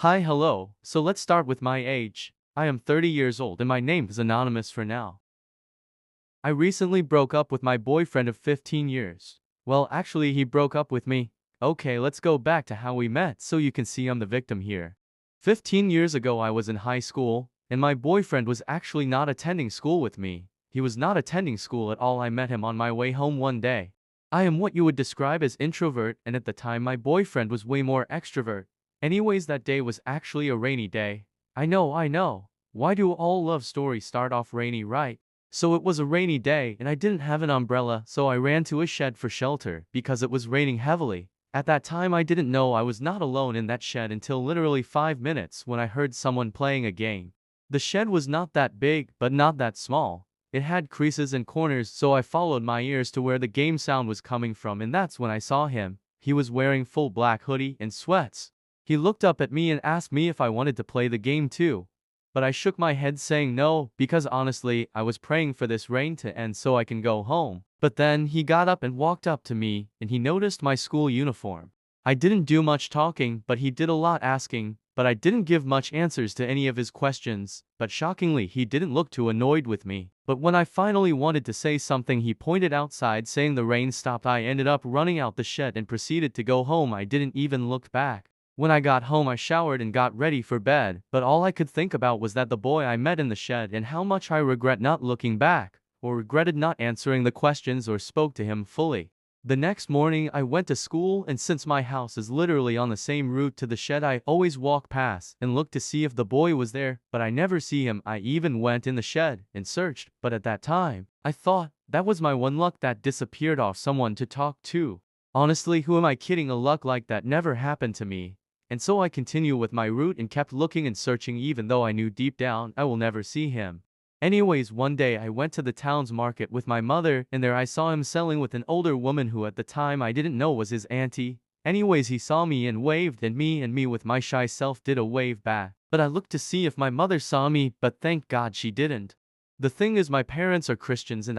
Hi, hello. So let's start with my age. I am 30 years old and my name is anonymous for now. I recently broke up with my boyfriend of 15 years. Well, actually, he broke up with me. Okay, let's go back to how we met so you can see I'm the victim here. 15 years ago, I was in high school, and my boyfriend was actually not attending school with me. He was not attending school at all. I met him on my way home one day. I am what you would describe as introvert, and at the time, my boyfriend was way more extrovert. Anyways, that day was actually a rainy day. I know. Why do all love stories start off rainy, right? So it was a rainy day and I didn't have an umbrella, so I ran to a shed for shelter because it was raining heavily. At that time I didn't know I was not alone in that shed until literally 5 minutes when I heard someone playing a game. The shed was not that big, but not that small. It had creases and corners, so I followed my ears to where the game sound was coming from, and that's when I saw him. He was wearing full black hoodie and sweats. He looked up at me and asked me if I wanted to play the game too. But I shook my head saying no, because honestly, I was praying for this rain to end so I can go home. But then he got up and walked up to me, and he noticed my school uniform. I didn't do much talking, but he did a lot asking, but I didn't give much answers to any of his questions. But shockingly, he didn't look too annoyed with me. But when I finally wanted to say something, he pointed outside saying the rain stopped. I ended up running out the shed and proceeded to go home. I didn't even look back. When I got home I showered and got ready for bed, but all I could think about was that the boy I met in the shed and how much I regret not looking back, or regretted not answering the questions or spoke to him fully. The next morning I went to school, and since my house is literally on the same route to the shed, I always walk past and look to see if the boy was there, but I never see him. I even went in the shed and searched, but at that time, I thought that was my one luck that disappeared off someone to talk to. Honestly, who am I kidding? A luck like that never happened to me. And so I continued with my route and kept looking and searching even though I knew deep down I will never see him. Anyways, one day I went to the town's market with my mother, and there I saw him selling with an older woman who at the time I didn't know was his auntie. Anyways, he saw me and waved, and me with my shy self did a wave back. But I looked to see if my mother saw me, but thank God she didn't. The thing is, my parents are Christians and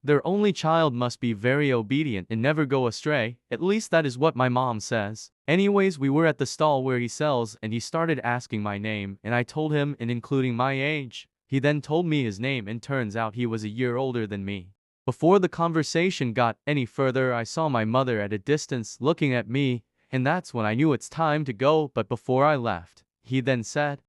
their only child, must be very obedient and never go astray. At least that is what my mom says. Anyways, we were at the stall where he sells, and he started asking my name, and I told him, and including my age. He then told me his name, and turns out he was a year older than me. Before the conversation got any further, I saw my mother at a distance looking at me, and that's when I knew it's time to go. But before I left, he then said,